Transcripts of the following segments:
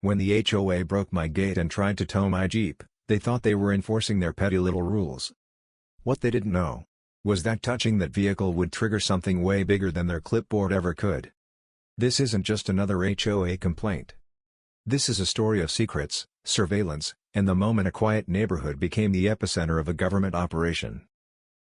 When the HOA broke my gate and tried to tow my Jeep, they thought they were enforcing their petty little rules. What they didn't know was that touching that vehicle would trigger something way bigger than their clipboard ever could. This isn't just another HOA complaint. This is a story of secrets, surveillance, and the moment a quiet neighborhood became the epicenter of a government operation.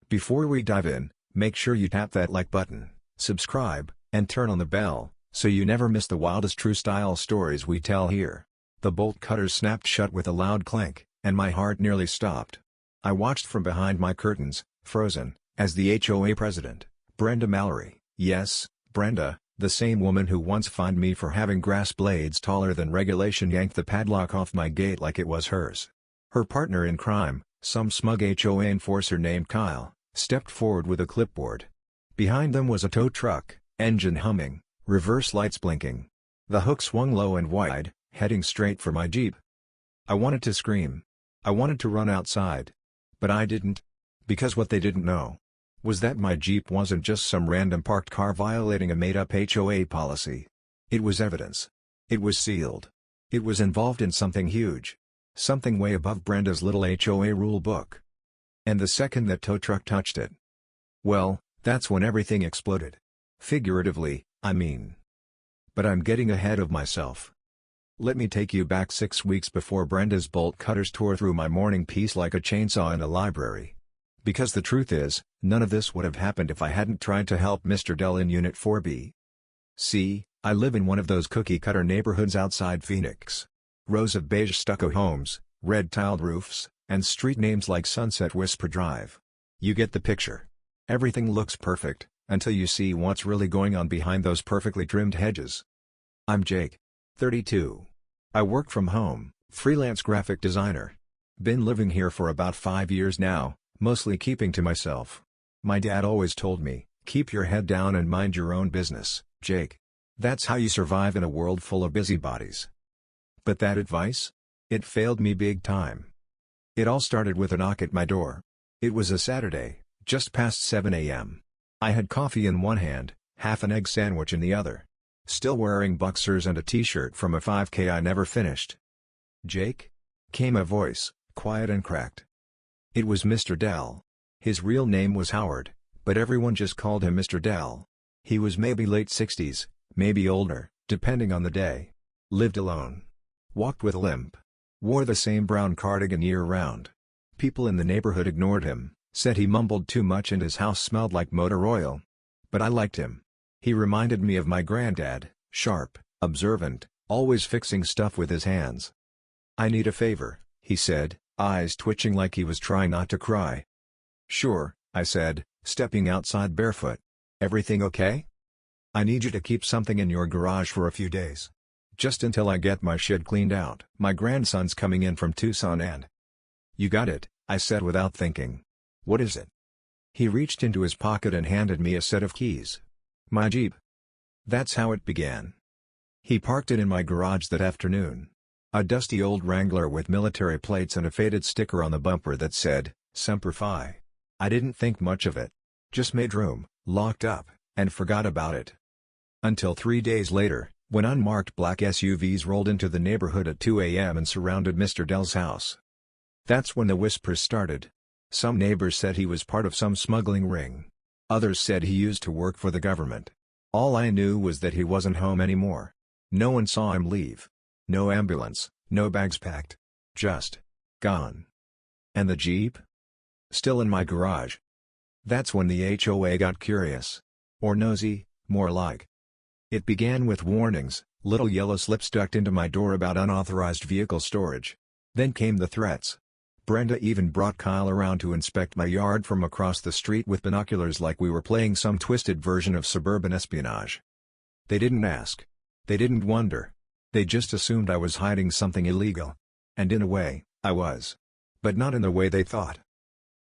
Before we dive in, make sure you tap that like button, subscribe, and turn on the bell, so you never miss the wildest true-style stories we tell here. The bolt cutters snapped shut with a loud clank, and my heart nearly stopped. I watched from behind my curtains, frozen, as the HOA president, Brenda Mallory, yes, Brenda, the same woman who once fined me for having grass blades taller than regulation, yanked the padlock off my gate like it was hers. Her partner in crime, some smug HOA enforcer named Kyle, stepped forward with a clipboard. Behind them was a tow truck, engine humming, reverse lights blinking. The hook swung low and wide, heading straight for my Jeep. I wanted to scream. I wanted to run outside. But I didn't. Because what they didn't know was that my Jeep wasn't just some random parked car violating a made-up HOA policy. It was evidence. It was sealed. It was involved in something huge. Something way above Brenda's little HOA rule book. And the second that tow truck touched it, well, that's when everything exploded. Figuratively, I mean. But I'm getting ahead of myself. Let me take you back 6 weeks before Brenda's bolt cutters tore through my morning peace like a chainsaw in a library. Because the truth is, none of this would have happened if I hadn't tried to help Mr. Dell in Unit 4B. See, I live in one of those cookie-cutter neighborhoods outside Phoenix. Rows of beige stucco homes, red tiled roofs, and street names like Sunset Whisper Drive. You get the picture. Everything looks perfect, until you see what's really going on behind those perfectly trimmed hedges. I'm Jake. 32. I work from home, freelance graphic designer. Been living here for about 5 years now, mostly keeping to myself. My dad always told me, keep your head down and mind your own business, Jake. That's how you survive in a world full of busybodies. But that advice? It failed me big time. It all started with a knock at my door. It was a Saturday, just past 7 a.m. I had coffee in one hand, half an egg sandwich in the other. Still wearing boxers and a t-shirt from a 5K I never finished. Jake? Came a voice, quiet and cracked. It was Mr. Dell. His real name was Howard, but everyone just called him Mr. Dell. He was maybe late 60s, maybe older, depending on the day. Lived alone. Walked with a limp. Wore the same brown cardigan year-round. People in the neighborhood ignored him, said he mumbled too much and his house smelled like motor oil. But I liked him. He reminded me of my granddad, sharp, observant, always fixing stuff with his hands. "I need a favor," he said, eyes twitching like he was trying not to cry. "Sure," I said, stepping outside barefoot. "Everything okay?" "I need you to keep something in your garage for a few days. Just until I get my shit cleaned out. My grandson's coming in from Tucson and—" "You got it," I said without thinking. "What is it?" He reached into his pocket and handed me a set of keys. My Jeep. That's how it began. He parked it in my garage that afternoon. A dusty old Wrangler with military plates and a faded sticker on the bumper that said, Semper Fi. I didn't think much of it. Just made room, locked up, and forgot about it. Until 3 days later, when unmarked black SUVs rolled into the neighborhood at 2 a.m. and surrounded Mr. Dell's house. That's when the whispers started. Some neighbors said he was part of some smuggling ring. Others said he used to work for the government. All I knew was that he wasn't home anymore. No one saw him leave. No ambulance, no bags packed. Just gone. And the Jeep? Still in my garage. That's when the HOA got curious. Or nosy, more like. It began with warnings, little yellow slips stuck into my door about unauthorized vehicle storage. Then came the threats. Brenda even brought Kyle around to inspect my yard from across the street with binoculars like we were playing some twisted version of suburban espionage. They didn't ask. They didn't wonder. They just assumed I was hiding something illegal. And in a way, I was. But not in the way they thought.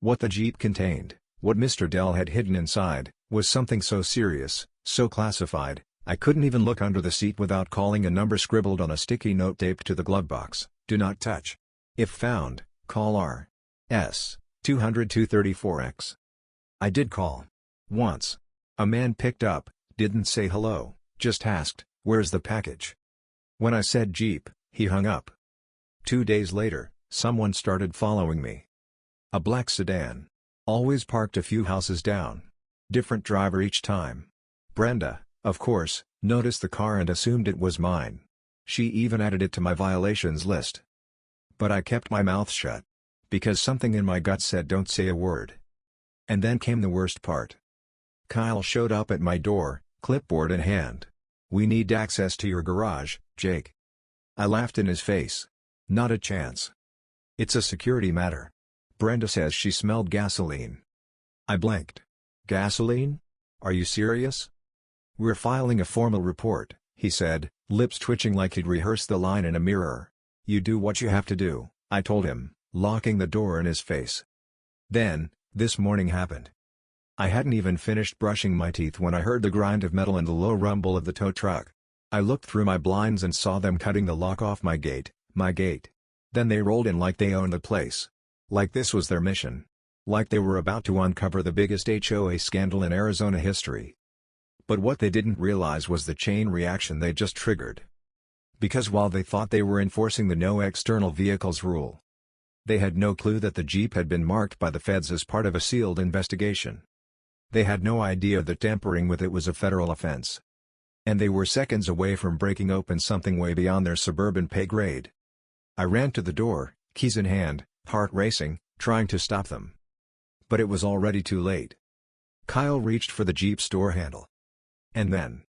What the Jeep contained, what Mr. Dell had hidden inside, was something so serious, so classified, I couldn't even look under the seat without calling a number scribbled on a sticky note taped to the glove box. Do not touch. If found, call R.S. 200-234-X. I did call. Once. A man picked up, didn't say hello, just asked, "Where's the package?" When I said Jeep, He hung up. 2 days later, someone started following me. A black sedan. Always parked a few houses down. Different driver each time. Brenda, of course, noticed the car and assumed it was mine. She even added it to my violations list. But I kept my mouth shut. Because something in my gut said don't say a word. And then came the worst part. Kyle showed up at my door, clipboard in hand. "We need access to your garage, Jake." I laughed in his face. "Not a chance. It's a security matter. Brenda says she smelled gasoline." I blinked. "Gasoline? Are you serious?" "We're filing a formal report," he said, lips twitching like he'd rehearsed the line in a mirror. "You do what you have to do," I told him, locking the door in his face. Then, this morning happened. I hadn't even finished brushing my teeth when I heard the grind of metal and the low rumble of the tow truck. I looked through my blinds and saw them cutting the lock off my gate. Then they rolled in like they owned the place. Like this was their mission. Like they were about to uncover the biggest HOA scandal in Arizona history. But what they didn't realize was the chain reaction they just triggered. Because while they thought they were enforcing the no external vehicles rule, they had no clue that the Jeep had been marked by the feds as part of a sealed investigation. They had no idea that tampering with it was a federal offense. And they were seconds away from breaking open something way beyond their suburban pay grade. I ran to the door, keys in hand, heart racing, trying to stop them. But it was already too late. Kyle reached for the Jeep's door handle. And then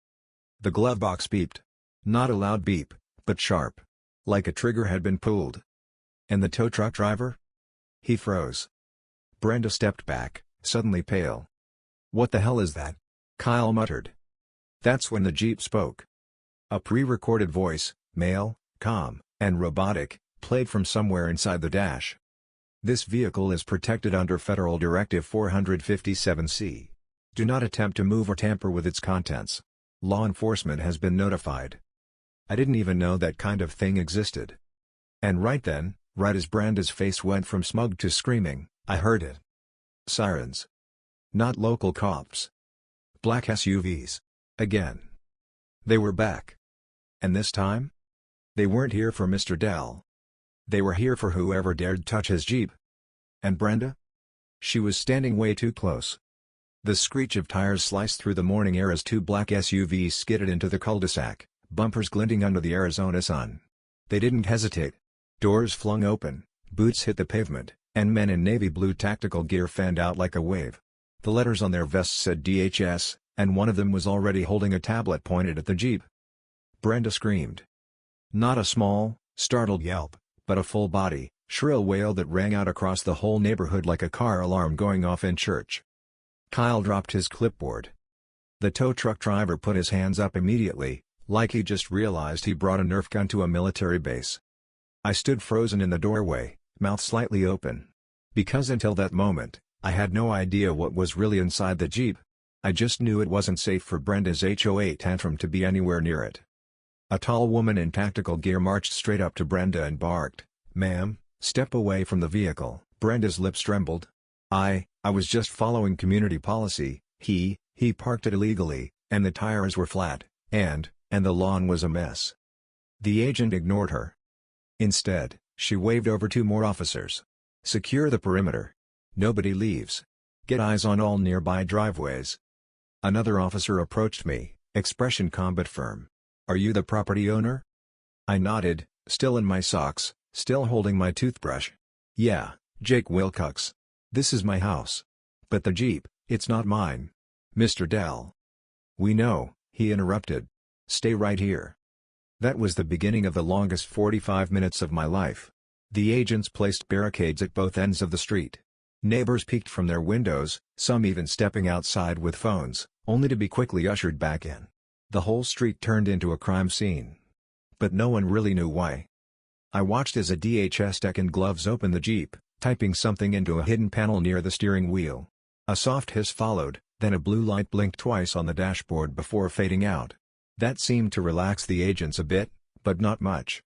the glove box beeped. Not a loud beep, but sharp. Like a trigger had been pulled. And the tow truck driver? He froze. Brenda stepped back, suddenly pale. "What the hell is that?" Kyle muttered. That's when the Jeep spoke. A pre-recorded voice, male, calm, and robotic, played from somewhere inside the dash. "This vehicle is protected under Federal Directive 457C. Do not attempt to move or tamper with its contents. Law enforcement has been notified." I didn't even know that kind of thing existed. And right then, right as Brenda's face went from smug to screaming, I heard it. Sirens. Not local cops. Black SUVs. Again. They were back. And this time? They weren't here for Mr. Dell. They were here for whoever dared touch his Jeep. And Brenda? She was standing way too close. The screech of tires sliced through the morning air as two black SUVs skidded into the cul-de-sac, bumpers glinting under the Arizona sun. They didn't hesitate. Doors flung open, boots hit the pavement, and men in navy blue tactical gear fanned out like a wave. The letters on their vests said DHS, and one of them was already holding a tablet pointed at the Jeep. Brenda screamed. Not a small, startled yelp, but a full-body, shrill wail that rang out across the whole neighborhood like a car alarm going off in church. Kyle dropped his clipboard. The tow truck driver put his hands up immediately, like he just realized he brought a Nerf gun to a military base. I stood frozen in the doorway, mouth slightly open. Because until that moment, I had no idea what was really inside the Jeep. I just knew it wasn't safe for Brenda's HOA tantrum to be anywhere near it. A tall woman in tactical gear marched straight up to Brenda and barked, "Ma'am, step away from the vehicle." Brenda's lips trembled. I was just following community policy. He parked it illegally, and the tires were flat, and the lawn was a mess. The agent ignored her. Instead, she waved over two more officers. "Secure the perimeter. Nobody leaves. Get eyes on all nearby driveways." Another officer approached me, expression calm but firm. "Are you the property owner?" I nodded, still in my socks, still holding my toothbrush. "Yeah, Jake Wilcox. This is my house. But the Jeep, it's not mine. Mr. Dell." "We know," he interrupted. "Stay right here." That was the beginning of the longest 45 minutes of my life. The agents placed barricades at both ends of the street. Neighbors peeked from their windows, some even stepping outside with phones, only to be quickly ushered back in. The whole street turned into a crime scene. But no one really knew why. I watched as a DHS tech in gloves opened the Jeep, typing something into a hidden panel near the steering wheel. A soft hiss followed, then a blue light blinked twice on the dashboard before fading out. That seemed to relax the agents a bit, but not much.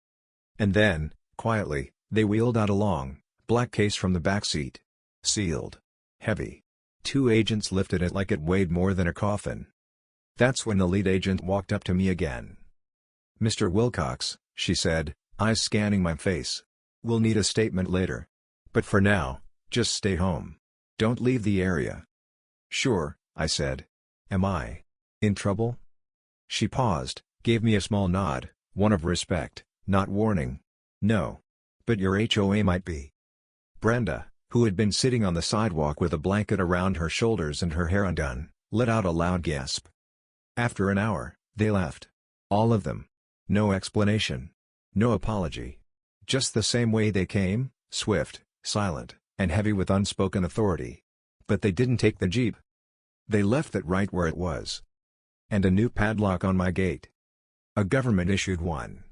And then, quietly, they wheeled out a long, black case from the back seat. Sealed. Heavy. Two agents lifted it like it weighed more than a coffin. That's when the lead agent walked up to me again. "Mr. Wilcox," she said, eyes scanning my face. "We'll need a statement later. But for now, just stay home. Don't leave the area." "Sure," I said. "Am I in trouble?" She paused, gave me a small nod, one of respect, not warning. "No. But your HOA might be." Brenda, who had been sitting on the sidewalk with a blanket around her shoulders and her hair undone, let out a loud gasp. After an hour, they left. All of them. No explanation. No apology. Just the same way they came, swift, silent, and heavy with unspoken authority. But they didn't take the Jeep. They left it right where it was. And a new padlock on my gate. A government-issued one.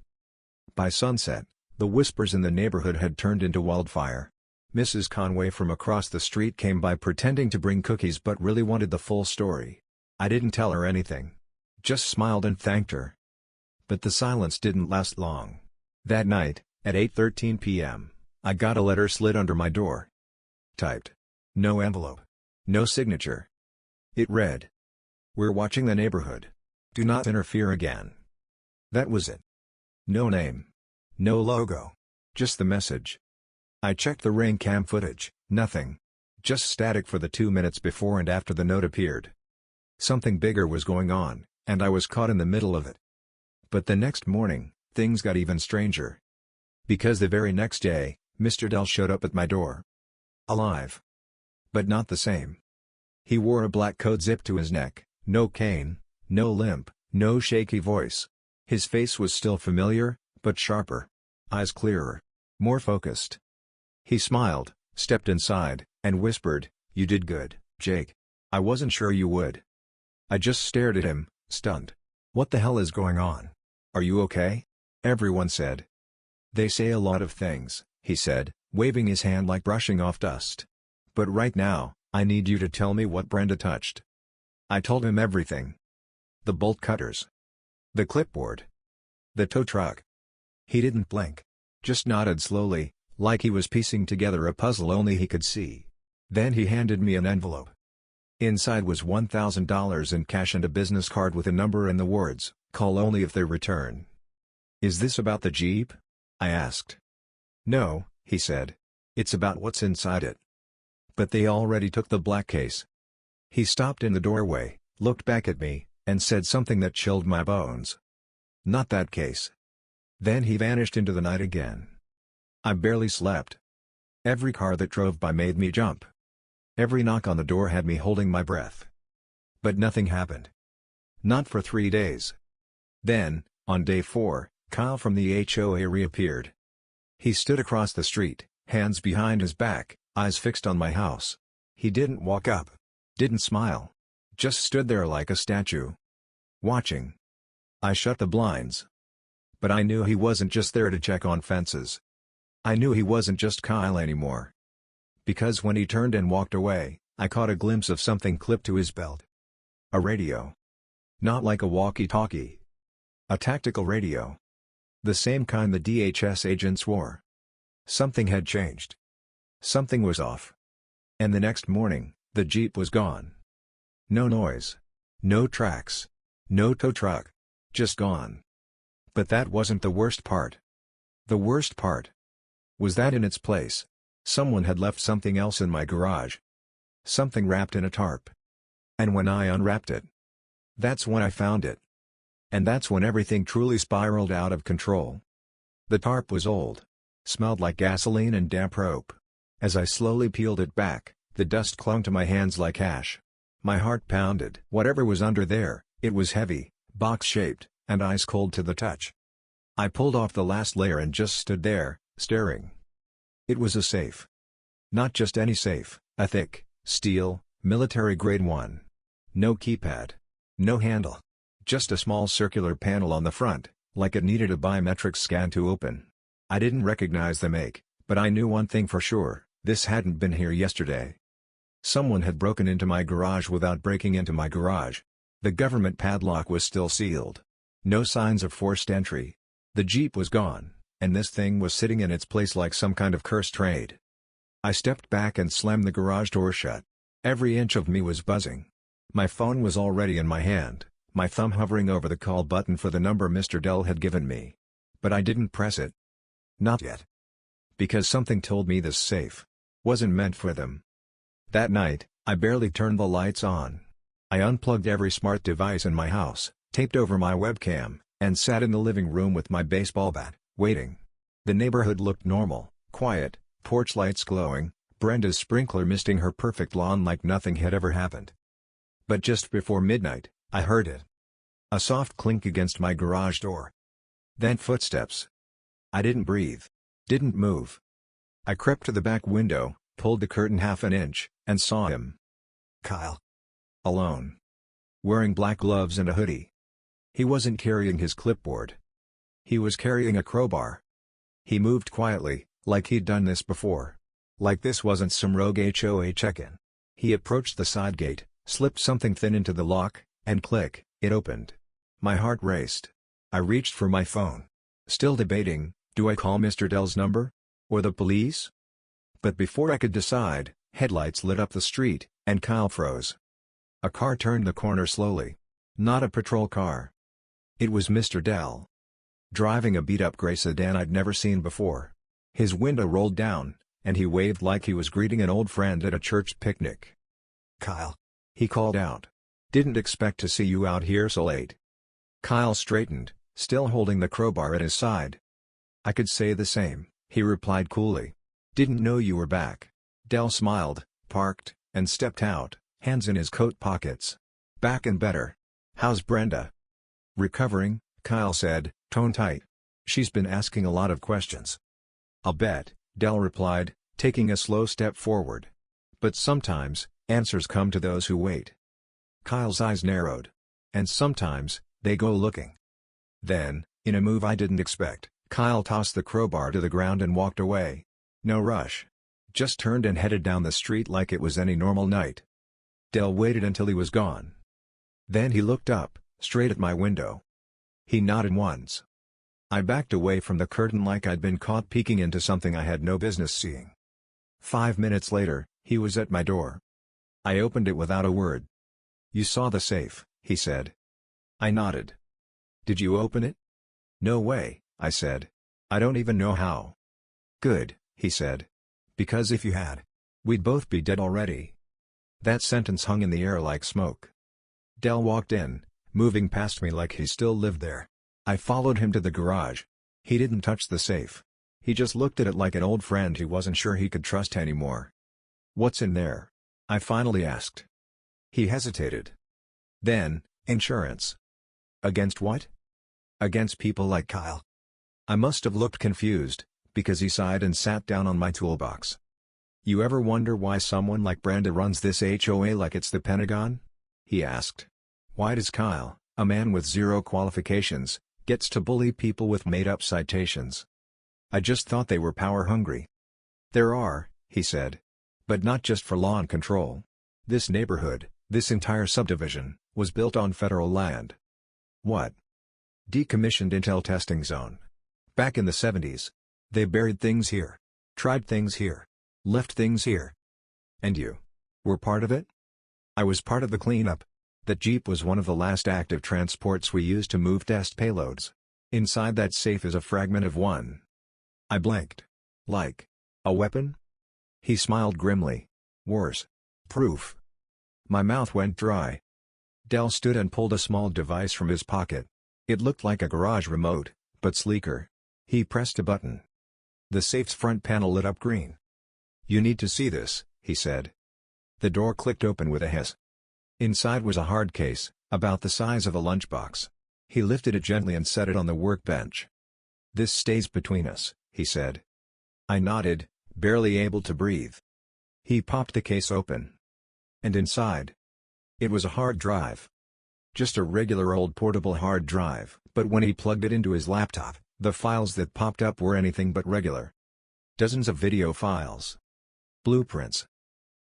By sunset, the whispers in the neighborhood had turned into wildfire. Mrs. Conway from across the street came by pretending to bring cookies but really wanted the full story. I didn't tell her anything. Just smiled and thanked her. But the silence didn't last long. That night, at 8:13 p.m., I got a letter slid under my door. Typed. No envelope. No signature. It read, "We're watching the neighborhood. Do not interfere again." That was it. No name. No logo. Just the message. I checked the ring cam footage, nothing. Just static for the 2 minutes before and after the note appeared. Something bigger was going on, and I was caught in the middle of it. But the next morning, things got even stranger. Because the very next day, Mr. Dell showed up at my door. Alive. But not the same. He wore a black coat zipped to his neck, no cane, no limp, no shaky voice. His face was still familiar, but sharper. Eyes clearer. More focused. He smiled, stepped inside, and whispered, "You did good, Jake. I wasn't sure you would." I just stared at him, stunned. "What the hell is going on? Are you okay?" Everyone said. "They say a lot of things," he said, waving his hand like brushing off dust. "But right now, I need you to tell me what Brenda touched." I told him everything. The bolt cutters. The clipboard. The tow truck. He didn't blink. Just nodded slowly, like he was piecing together a puzzle only he could see. Then he handed me an envelope. Inside was $1,000 in cash and a business card with a number and the words, "Call only if they return." "Is this about the Jeep?" I asked. "No," he said. "It's about what's inside it." "But they already took the black case." He stopped in the doorway, looked back at me, and said something that chilled my bones. "Not that case." Then he vanished into the night again. I barely slept. Every car that drove by made me jump. Every knock on the door had me holding my breath. But nothing happened. Not for 3 days. Then, on day 4, Kyle from the HOA reappeared. He stood across the street, hands behind his back, eyes fixed on my house. He didn't walk up. Didn't smile. Just stood there like a statue. Watching. I shut the blinds. But I knew he wasn't just there to check on fences. I knew he wasn't just Kyle anymore. Because when he turned and walked away, I caught a glimpse of something clipped to his belt. A radio. Not like a walkie-talkie. A tactical radio. The same kind the DHS agents wore. Something had changed. Something was off. And the next morning, the Jeep was gone. No noise. No tracks. No tow truck. Just gone. But that wasn't the worst part. The worst part was that in its place, someone had left something else in my garage. Something wrapped in a tarp. And when I unwrapped it, that's when I found it. And that's when everything truly spiraled out of control. The tarp was old. Smelled like gasoline and damp rope. As I slowly peeled it back, the dust clung to my hands like ash. My heart pounded. Whatever was under there, it was heavy, box-shaped, and ice-cold to the touch. I pulled off the last layer and just stood there, staring. It was a safe. Not just any safe, a thick, steel, military-grade one. No keypad. No handle. Just a small circular panel on the front, like it needed a biometric scan to open. I didn't recognize the make, but I knew one thing for sure, this hadn't been here yesterday. Someone had broken into my garage without breaking into my garage. The government padlock was still sealed. No signs of forced entry. The Jeep was gone, and this thing was sitting in its place like some kind of cursed trade. I stepped back and slammed the garage door shut. Every inch of me was buzzing. My phone was already in my hand, my thumb hovering over the call button for the number Mr. Dell had given me. But I didn't press it. Not yet. Because something told me this safe wasn't meant for them. That night, I barely turned the lights on. I unplugged every smart device in my house, taped over my webcam, and sat in the living room with my baseball bat, waiting. The neighborhood looked normal, quiet, porch lights glowing, Brenda's sprinkler misting her perfect lawn like nothing had ever happened. But just before midnight, I heard it. A soft clink against my garage door. Then footsteps. I didn't breathe. Didn't move. I crept to the back window, pulled the curtain half an inch, and saw him. Kyle. Alone. Wearing black gloves and a hoodie. He wasn't carrying his clipboard. He was carrying a crowbar. He moved quietly, like he'd done this before. Like this wasn't some rogue HOA check-in. He approached the side gate, slipped something thin into the lock, and click, it opened. My heart raced. I reached for my phone. Still debating, do I call Mr. Dell's number? Or the police? But before I could decide, headlights lit up the street, and Kyle froze. A car turned the corner slowly. Not a patrol car. It was Mr. Dell. Driving a beat-up gray sedan I'd never seen before. His window rolled down, and he waved like he was greeting an old friend at a church picnic. Kyle. He called out. Didn't expect to see you out here so late. Kyle straightened, still holding the crowbar at his side. I could say the same, he replied coolly. Didn't know you were back. Dell smiled, parked, and stepped out, hands in his coat pockets. Back and better. How's Brenda? Recovering, Kyle said, tone tight. She's been asking a lot of questions. I'll bet, Dell replied, taking a slow step forward. But sometimes, answers come to those who wait. Kyle's eyes narrowed. And sometimes, they go looking. Then, in a move I didn't expect, Kyle tossed the crowbar to the ground and walked away. No rush. Just turned and headed down the street like it was any normal night. Dell waited until he was gone. Then he looked up, straight at my window. He nodded once. I backed away from the curtain like I'd been caught peeking into something I had no business seeing. 5 minutes later, he was at my door. I opened it without a word. You saw the safe, he said. I nodded. Did you open it? No way, I said. I don't even know how. Good, he said. Because if you had, we'd both be dead already. That sentence hung in the air like smoke. Dell walked in, moving past me like he still lived there. I followed him to the garage. He didn't touch the safe. He just looked at it like an old friend he wasn't sure he could trust anymore. What's in there? I finally asked. He hesitated. Then, insurance. Against what? Against people like Kyle. I must have looked confused, because he sighed and sat down on my toolbox. You ever wonder why someone like Brenda runs this HOA like it's the Pentagon? He asked. Why does Kyle, a man with zero qualifications, gets to bully people with made-up citations? I just thought they were power-hungry. There are, he said. But not just for law and control. This neighborhood, this entire subdivision, was built on federal land. What? Decommissioned intel testing zone. Back in the 70s. They buried things here. Tried things here. Left things here. And you were part of it? I was part of the cleanup. That Jeep was one of the last active transports we used to move test payloads. Inside that safe is a fragment of one. I blinked. Like a weapon? He smiled grimly. Worse. Proof. My mouth went dry. Dell stood and pulled a small device from his pocket. It looked like a garage remote, but sleeker. He pressed a button. The safe's front panel lit up green. You need to see this, he said. The door clicked open with a hiss. Inside was a hard case, about the size of a lunchbox. He lifted it gently and set it on the workbench. This stays between us, he said. I nodded, barely able to breathe. He popped the case open. And inside? It was a hard drive. Just a regular old portable hard drive, but when he plugged it into his laptop, the files that popped up were anything but regular. Dozens of video files. Blueprints.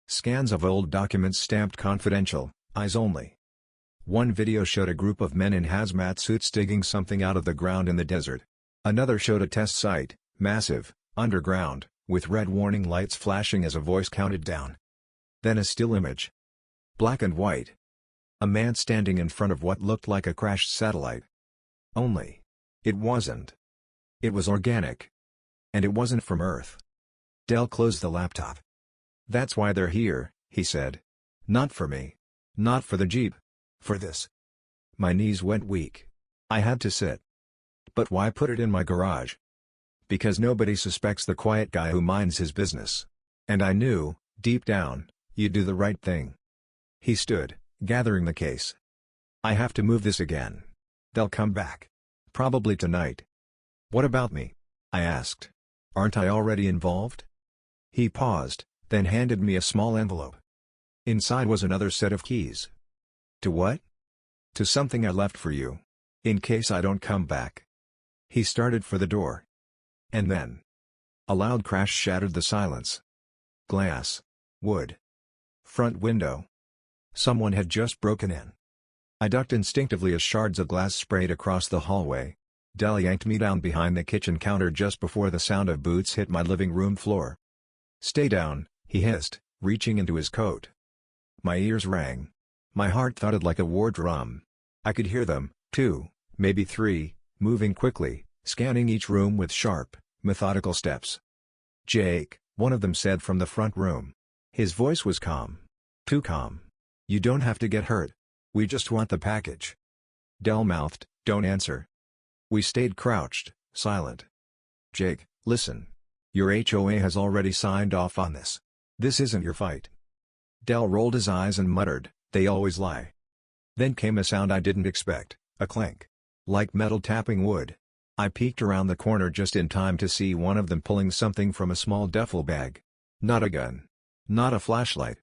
Scans of old documents stamped confidential, eyes only. One video showed a group of men in hazmat suits digging something out of the ground in the desert. Another showed a test site, massive, underground, with red warning lights flashing as a voice counted down. Then a still image. Black and white. A man standing in front of what looked like a crashed satellite. Only. It wasn't. It was organic. And it wasn't from Earth. Dell closed the laptop. "That's why they're here," he said. "Not for me. Not for the Jeep. For this." My knees went weak. I had to sit. "But why put it in my garage?" "Because nobody suspects the quiet guy who minds his business. And I knew, deep down, you'd do the right thing." He stood, gathering the case. "I have to move this again. They'll come back. Probably tonight." "What about me?" I asked. "Aren't I already involved?" He paused, then handed me a small envelope. Inside was another set of keys. "To what?" "To something I left for you. In case I don't come back." He started for the door. And then, a loud crash shattered the silence. Glass. Wood. Front window. Someone had just broken in. I ducked instinctively as shards of glass sprayed across the hallway. Dell yanked me down behind the kitchen counter just before the sound of boots hit my living room floor. "Stay down," he hissed, reaching into his coat. My ears rang. My heart thudded like a war drum. I could hear them, 2, maybe 3, moving quickly, scanning each room with sharp, methodical steps. "Jake," one of them said from the front room. His voice was calm. Too calm. "You don't have to get hurt. We just want the package." Dell mouthed, "Don't answer." We stayed crouched, silent. "Jake, listen. Your HOA has already signed off on this. This isn't your fight." Dell rolled his eyes and muttered, "They always lie." Then came a sound I didn't expect, a clank. Like metal tapping wood. I peeked around the corner just in time to see one of them pulling something from a small duffel bag. Not a gun. Not a flashlight.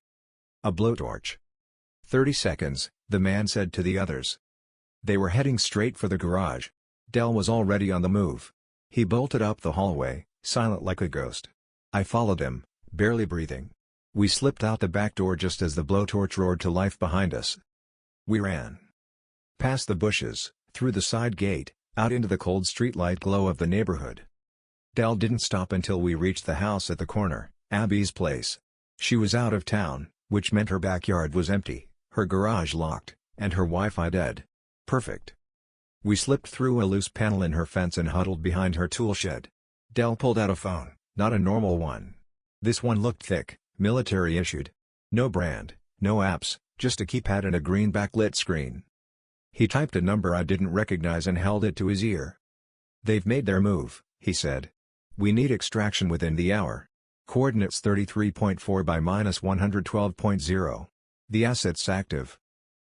A blowtorch. 30 seconds, the man said to the others. They were heading straight for the garage. Dell was already on the move. He bolted up the hallway, silent like a ghost. I followed him, barely breathing. We slipped out the back door just as the blowtorch roared to life behind us. We ran. Past the bushes, through the side gate, out into the cold streetlight glow of the neighborhood. Dell didn't stop until we reached the house at the corner, Abby's place. She was out of town, which meant her backyard was empty, her garage locked, and her Wi-Fi dead. Perfect. We slipped through a loose panel in her fence and huddled behind her tool shed. Dell pulled out a phone, not a normal one. This one looked thick, military issued. No brand, no apps, just a keypad and a green backlit screen. He typed a number I didn't recognize and held it to his ear. "They've made their move," he said. "We need extraction within the hour. Coordinates 33.4 by -112.0. The asset's active."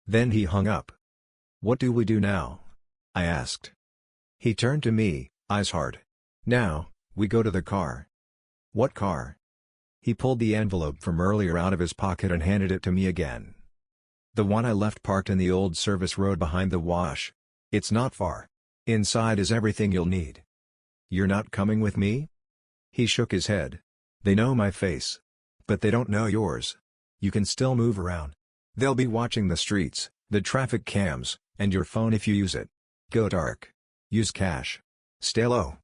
Then he hung up. "What do we do now?" I asked. He turned to me, eyes hard. "Now, we go to the car." "What car?" He pulled the envelope from earlier out of his pocket and handed it to me again. "The one I left parked in the old service road behind the wash. It's not far. Inside is everything you'll need." "You're not coming with me?" He shook his head. "They know my face. But they don't know yours. You can still move around. They'll be watching the streets, the traffic cams, and your phone if you use it. Go dark. Use cash. Stay low."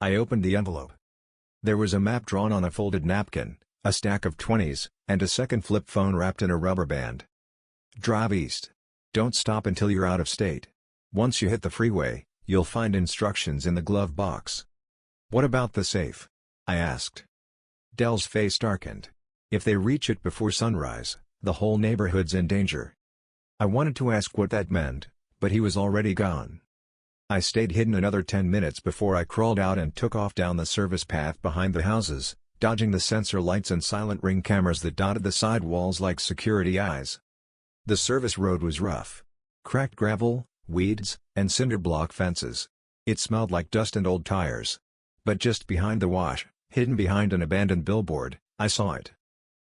I opened the envelope. There was a map drawn on a folded napkin, a stack of 20s, and a second flip phone wrapped in a rubber band. "Drive east. Don't stop until you're out of state. Once you hit the freeway, you'll find instructions in the glove box." "What about the safe?" I asked. Dell's face darkened. "If they reach it before sunrise, the whole neighborhood's in danger." I wanted to ask what that meant, but he was already gone. I stayed hidden another 10 minutes before I crawled out and took off down the service path behind the houses, dodging the sensor lights and silent ring cameras that dotted the side walls like security eyes. The service road was rough. Cracked gravel, weeds, and cinder block fences. It smelled like dust and old tires. But just behind the wash, hidden behind an abandoned billboard, I saw it.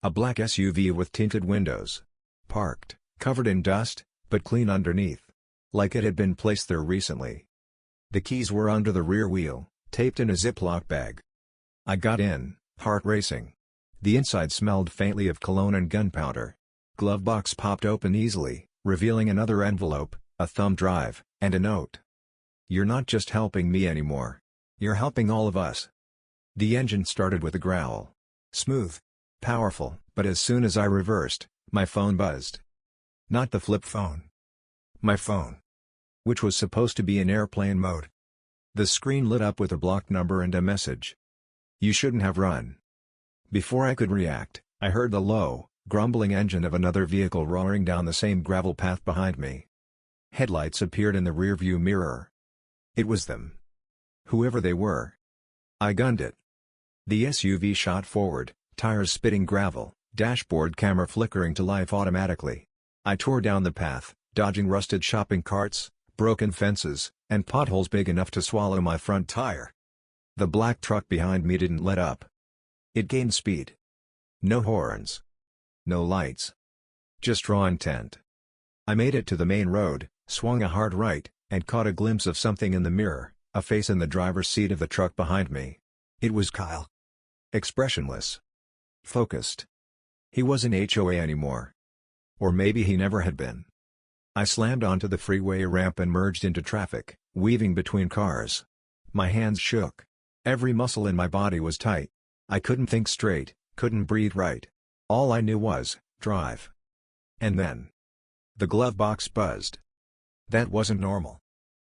A black SUV with tinted windows. Parked, covered in dust, but clean underneath. Like it had been placed there recently. The keys were under the rear wheel, taped in a Ziploc bag. I got in, heart racing. The inside smelled faintly of cologne and gunpowder. Glove box popped open easily, revealing another envelope, a thumb drive, and a note. "You're not just helping me anymore. You're helping all of us." The engine started with a growl. Smooth. Powerful, but as soon as I reversed, my phone buzzed. Not the flip phone. My phone. Which was supposed to be in airplane mode. The screen lit up with a blocked number and a message. "You shouldn't have run." Before I could react, I heard the low, grumbling engine of another vehicle roaring down the same gravel path behind me. Headlights appeared in the rearview mirror. It was them. Whoever they were. I gunned it. The SUV shot forward, tires spitting gravel, dashboard camera flickering to life automatically. I tore down the path, dodging rusted shopping carts, broken fences, and potholes big enough to swallow my front tire. The black truck behind me didn't let up. It gained speed. No horns. No lights. Just raw intent. I made it to the main road, swung a hard right, and caught a glimpse of something in the mirror, a face in the driver's seat of the truck behind me. It was Kyle. Expressionless. Focused. He wasn't HOA anymore. Or maybe he never had been. I slammed onto the freeway ramp and merged into traffic, weaving between cars. My hands shook. Every muscle in my body was tight. I couldn't think straight, couldn't breathe right. All I knew was, drive. And then, the glove box buzzed. That wasn't normal.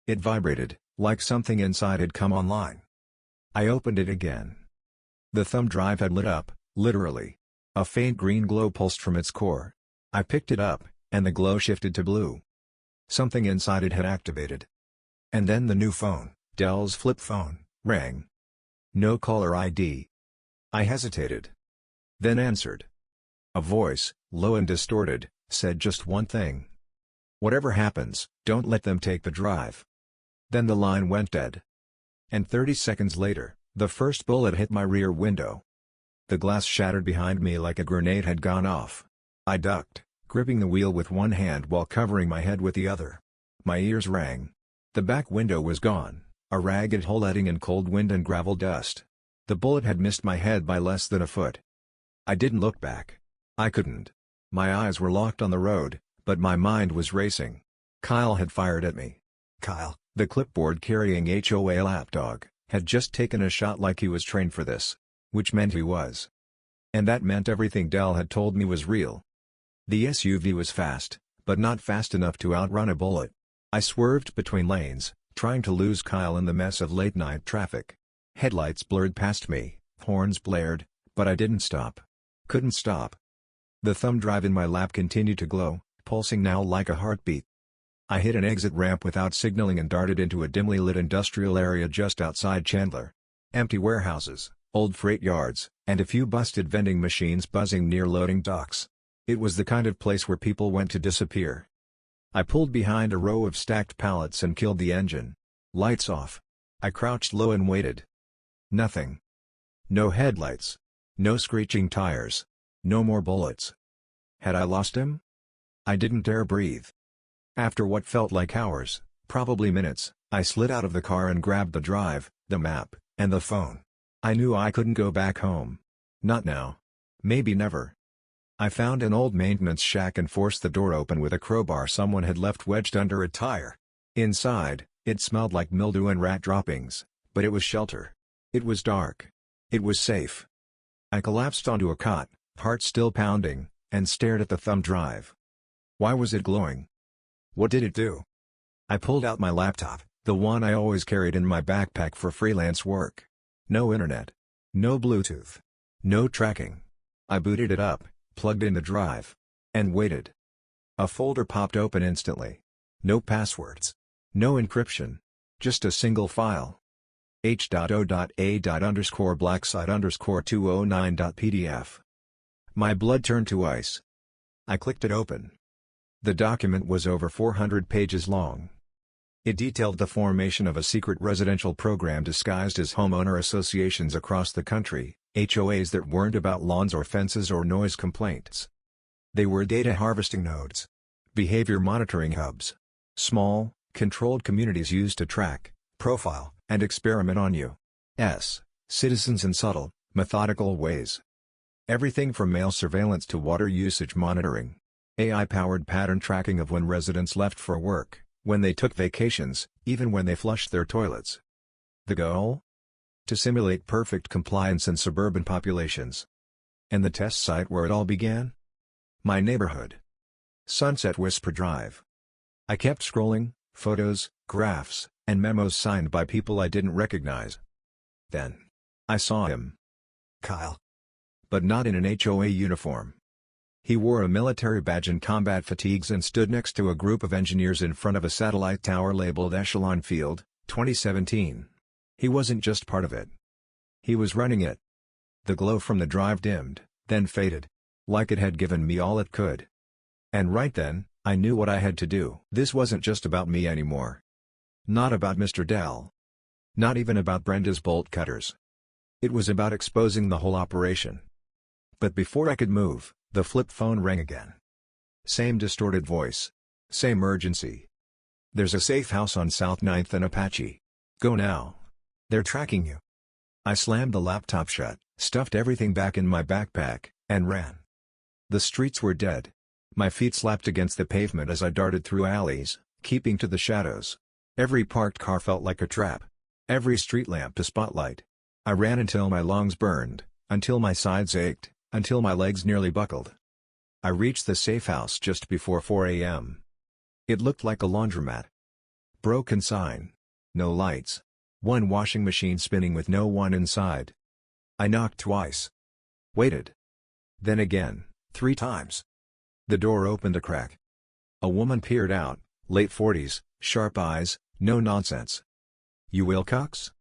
It vibrated, like something inside had come online. I opened it again. The thumb drive had lit up, literally. A faint green glow pulsed from its core. I picked it up, and the glow shifted to blue. Something inside it had activated. And then the new phone, Dell's flip phone, rang. No caller ID. I hesitated. Then answered. A voice, low and distorted, said just one thing. "Whatever happens, don't let them take the drive." Then the line went dead. And 30 seconds later, the first bullet hit my rear window. The glass shattered behind me like a grenade had gone off. I ducked, gripping the wheel with one hand while covering my head with the other. My ears rang. The back window was gone, a ragged hole letting in cold wind and gravel dust. The bullet had missed my head by less than a foot. I didn't look back. I couldn't. My eyes were locked on the road, but my mind was racing. Kyle had fired at me. Kyle, the clipboard-carrying HOA lapdog, had just taken a shot like he was trained for this. Which meant he was. And that meant everything Dell had told me was real. The SUV was fast, but not fast enough to outrun a bullet. I swerved between lanes, trying to lose Kyle in the mess of late-night traffic. Headlights blurred past me, horns blared, but I didn't stop. Couldn't stop. The thumb drive in my lap continued to glow, pulsing now like a heartbeat. I hit an exit ramp without signaling and darted into a dimly lit industrial area just outside Chandler. Empty warehouses, old freight yards, and a few busted vending machines buzzing near loading docks. It was the kind of place where people went to disappear. I pulled behind a row of stacked pallets and killed the engine. Lights off. I crouched low and waited. Nothing. No headlights. No screeching tires. No more bullets. Had I lost him? I didn't dare breathe. After what felt like hours, probably minutes, I slid out of the car and grabbed the drive, the map, and the phone. I knew I couldn't go back home. Not now. Maybe never. I found an old maintenance shack and forced the door open with a crowbar someone had left wedged under a tire. Inside, it smelled like mildew and rat droppings, but it was shelter. It was dark. It was safe. I collapsed onto a cot, heart still pounding, and stared at the thumb drive. Why was it glowing? What did it do? I pulled out my laptop, the one I always carried in my backpack for freelance work. No internet. No Bluetooth. No tracking. I booted it up, plugged in the drive. And waited. A folder popped open instantly. No passwords. No encryption. Just a single file. h.o.a._blacksite_209.pdf. My blood turned to ice. I clicked it open. The document was over 400 pages long. It detailed the formation of a secret residential program disguised as homeowner associations across the country, HOAs that weren't about lawns or fences or noise complaints. They were data harvesting nodes. Behavior monitoring hubs. Small, controlled communities used to track, profile, and experiment on you. Citizens in subtle, methodical ways. Everything from mail surveillance to water usage monitoring. AI-powered pattern tracking of when residents left for work, when they took vacations, even when they flushed their toilets. The goal? To simulate perfect compliance in suburban populations. And the test site where it all began? My neighborhood. Sunset Whisper Drive. I kept scrolling, photos, graphs, and memos signed by people I didn't recognize. Then I saw him. Kyle. But not in an HOA uniform. He wore a military badge and combat fatigues and stood next to a group of engineers in front of a satellite tower labeled Echelon Field, 2017. He wasn't just part of it. He was running it. The glow from the drive dimmed, then faded. Like it had given me all it could. And right then, I knew what I had to do. This wasn't just about me anymore. Not about Mr. Dell. Not even about Brenda's bolt cutters. It was about exposing the whole operation. But before I could move, the flip phone rang again. Same distorted voice. Same urgency. "There's a safe house on South 9th and Apache. Go now. They're tracking you." I slammed the laptop shut, stuffed everything back in my backpack, and ran. The streets were dead. My feet slapped against the pavement as I darted through alleys, keeping to the shadows. Every parked car felt like a trap. Every street lamp a spotlight. I ran until my lungs burned, until my sides ached, until my legs nearly buckled. I reached the safe house just before 4 a.m. It looked like a laundromat. Broken sign. No lights. One washing machine spinning with no one inside. I knocked twice. Waited. Then again, 3 times. The door opened a crack. A woman peered out, late 40s, sharp eyes, no nonsense. "You Wilcox?"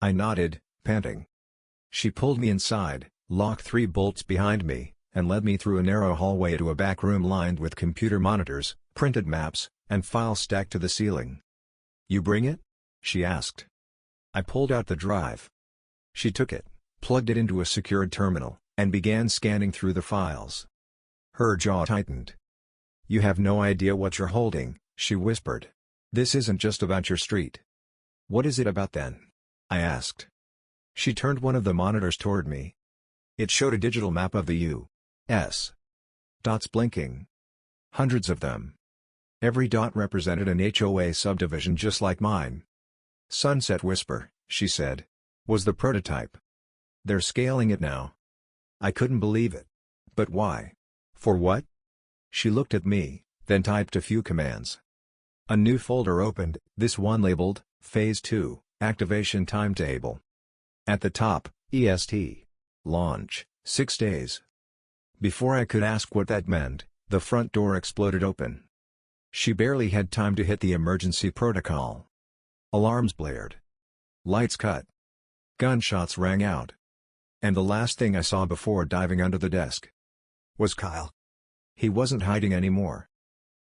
I nodded, panting. She pulled me inside, locked 3 bolts behind me, and led me through a narrow hallway to a back room lined with computer monitors, printed maps, and files stacked to the ceiling. "You bring it?" she asked. I pulled out the drive. She took it, plugged it into a secured terminal, and began scanning through the files. Her jaw tightened. "You have no idea what you're holding," she whispered. "This isn't just about your street." "What is it about then?" I asked. She turned one of the monitors toward me. It showed a digital map of the U.S. Dots blinking. Hundreds of them. Every dot represented an HOA subdivision just like mine. "Sunset Whisper," she said, "was the prototype. They're scaling it now." I couldn't believe it. But why? For what? She looked at me, then typed a few commands. A new folder opened, this one labeled, Phase 2, Activation Timetable. At the top, EST. Launch, 6 days. Before I could ask what that meant, the front door exploded open. She barely had time to hit the emergency protocol. Alarms blared. Lights cut. Gunshots rang out. And the last thing I saw before diving under the desk was Kyle. He wasn't hiding anymore.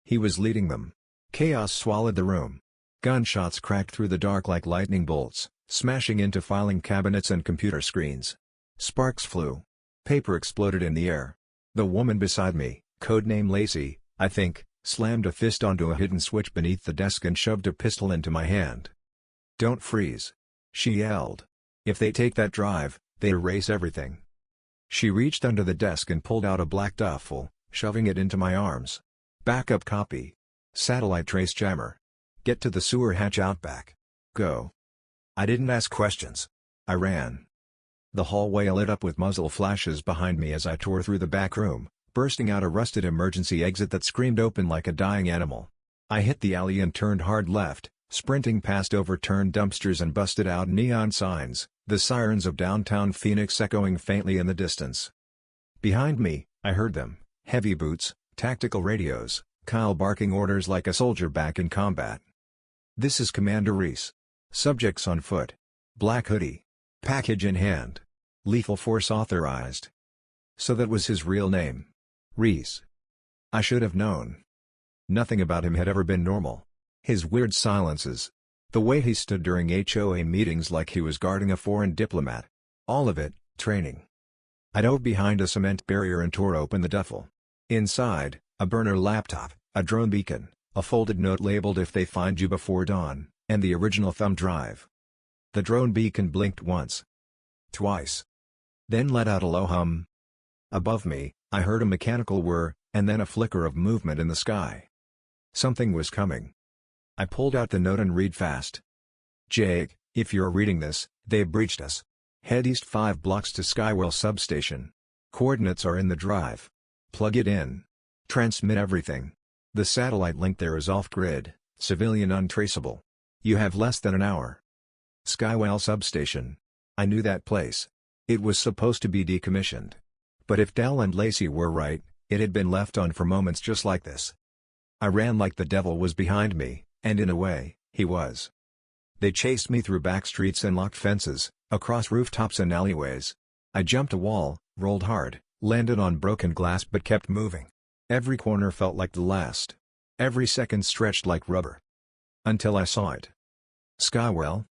He was leading them. Chaos swallowed the room. Gunshots cracked through the dark like lightning bolts, smashing into filing cabinets and computer screens. Sparks flew. Paper exploded in the air. The woman beside me, codename Lacey, I think, slammed a fist onto a hidden switch beneath the desk and shoved a pistol into my hand. "Don't freeze," she yelled. "If they take that drive, they erase everything." She reached under the desk and pulled out a black duffel, shoving it into my arms. "Backup copy. Satellite trace jammer. Get to the sewer hatch out back. Go." I didn't ask questions. I ran. The hallway lit up with muzzle flashes behind me as I tore through the back room, bursting out a rusted emergency exit that screamed open like a dying animal. I hit the alley and turned hard left, sprinting past overturned dumpsters and busted out neon signs, the sirens of downtown Phoenix echoing faintly in the distance. Behind me, I heard them, heavy boots, tactical radios, Kyle barking orders like a soldier back in combat. "This is Commander Reese. Subjects on foot. Black hoodie. Package in hand. Lethal force authorized." So that was his real name. Reese. I should have known. Nothing about him had ever been normal. His weird silences. The way he stood during HOA meetings like he was guarding a foreign diplomat. All of it, training. I dove behind a cement barrier and tore open the duffel. Inside, a burner laptop, a drone beacon, a folded note labeled "If they find you before dawn," and the original thumb drive. The drone beacon blinked once. Twice. Then let out a low hum. Above me, I heard a mechanical whir, and then a flicker of movement in the sky. Something was coming. I pulled out the note and read fast. "Jake, if you're reading this, they've breached us. Head east 5 blocks to Skywell substation. Coordinates are in the drive. Plug it in. Transmit everything. The satellite link there is off-grid, civilian untraceable. You have less than an hour. Skywell Substation. I knew that place. It was supposed to be decommissioned. But if Dell and Lacey were right, it had been left on for moments just like this. I ran like the devil was behind me, and in a way, he was. They chased me through back streets and locked fences, across rooftops and alleyways. I jumped a wall, rolled hard, landed on broken glass but kept moving. Every corner felt like the last. Every second stretched like rubber. Until I saw it. Skywell?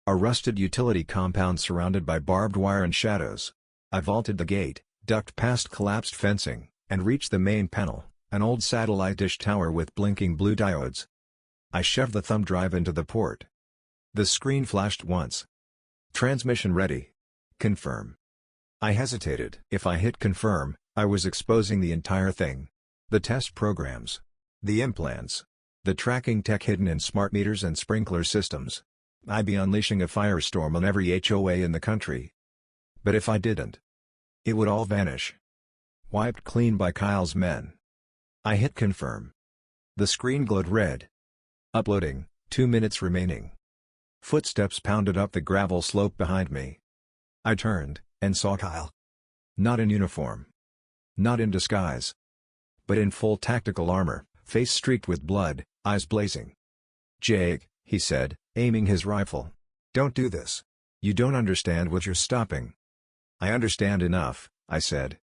A rusted utility compound surrounded by barbed wire and shadows. I vaulted the gate, ducked past collapsed fencing, and reached the main panel, an old satellite dish tower with blinking blue diodes. I shoved the thumb drive into the port. The screen flashed once. Transmission ready. Confirm. I hesitated. If I hit confirm, I was exposing the entire thing. The test programs. The implants. The tracking tech hidden in smart meters and sprinkler systems. I'd be unleashing a firestorm on every HOA in the country. But if I didn't, it would all vanish. Wiped clean by Kyle's men. I hit confirm. The screen glowed red. Uploading, 2 minutes remaining. Footsteps pounded up the gravel slope behind me. I turned, and saw Kyle. Not in uniform. Not in disguise. But in full tactical armor, face streaked with blood, eyes blazing. "Jake," he said, aiming his rifle. "Don't do this. You don't understand what you're stopping." "I understand enough," I said.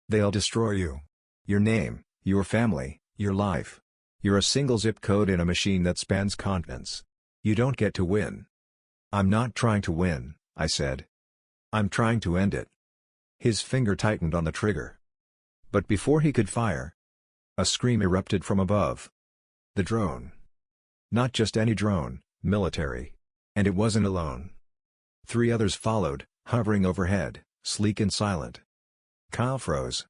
"They'll destroy you. Your name, your family, your life. You're a single zip code in a machine that spans continents. You don't get to win." "I'm not trying to win," I said. "I'm trying to end it." His finger tightened on the trigger. But before he could fire, a scream erupted from above. The drone. Not just any drone, military. And it wasn't alone. 3 others followed, hovering overhead, sleek and silent. Kyle froze.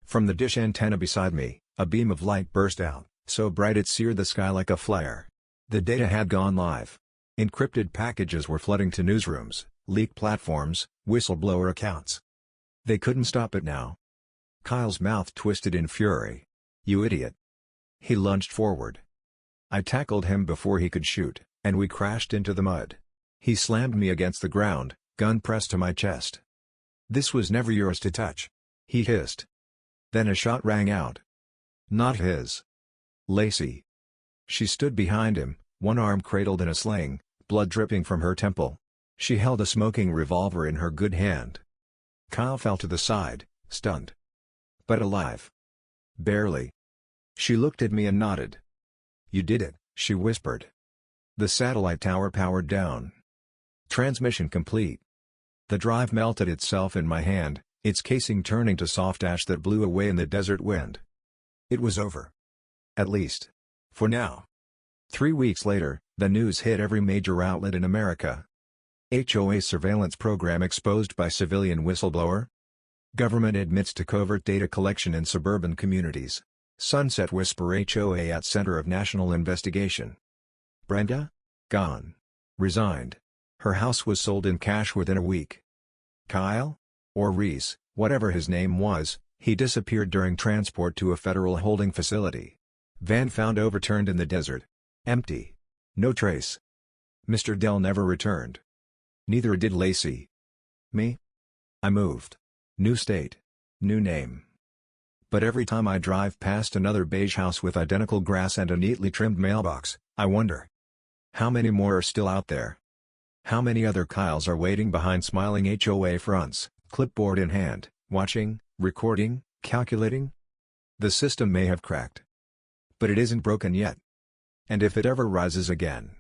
From the dish antenna beside me, a beam of light burst out, so bright it seared the sky like a flare. The data had gone live. Encrypted packages were flooding to newsrooms, leaked platforms, whistleblower accounts. They couldn't stop it now. Kyle's mouth twisted in fury. "You idiot." He lunged forward. I tackled him before he could shoot, and we crashed into the mud. He slammed me against the ground, gun pressed to my chest. "This was never yours to touch," he hissed. Then a shot rang out. Not his. Lacey. She stood behind him, one arm cradled in a sling, blood dripping from her temple. She held a smoking revolver in her good hand. Kyle fell to the side, stunned. But alive. Barely. She looked at me and nodded. "You did it," she whispered. The satellite tower powered down. Transmission complete. The drive melted itself in my hand, its casing turning to soft ash that blew away in the desert wind. It was over. At least. For now. 3 weeks later, the news hit every major outlet in America. HOA surveillance program exposed by civilian whistleblower. Government admits to covert data collection in suburban communities. Sunset Whisper HOA at center of national investigation. Brenda? Gone. Resigned. Her house was sold in cash within a week. Kyle? Or Reese, whatever his name was, he disappeared during transport to a federal holding facility. Van found overturned in the desert. Empty. No trace. Mr. Dell never returned. Neither did Lacey. Me? I moved. New state. New name. But every time I drive past another beige house with identical grass and a neatly trimmed mailbox, I wonder. How many more are still out there? How many other Kyles are waiting behind smiling HOA fronts, clipboard in hand, watching, recording, calculating? The system may have cracked. But it isn't broken yet. And if it ever rises again,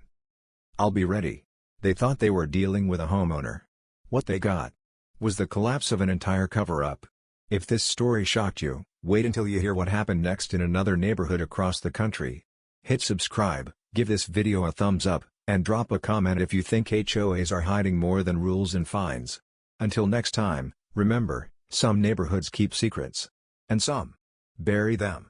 I'll be ready. They thought they were dealing with a homeowner. What they got was the collapse of an entire cover-up. If this story shocked you, wait until you hear what happened next in another neighborhood across the country. Hit subscribe, give this video a thumbs up, and drop a comment if you think HOAs are hiding more than rules and fines. Until next time, remember, some neighborhoods keep secrets. And some bury them.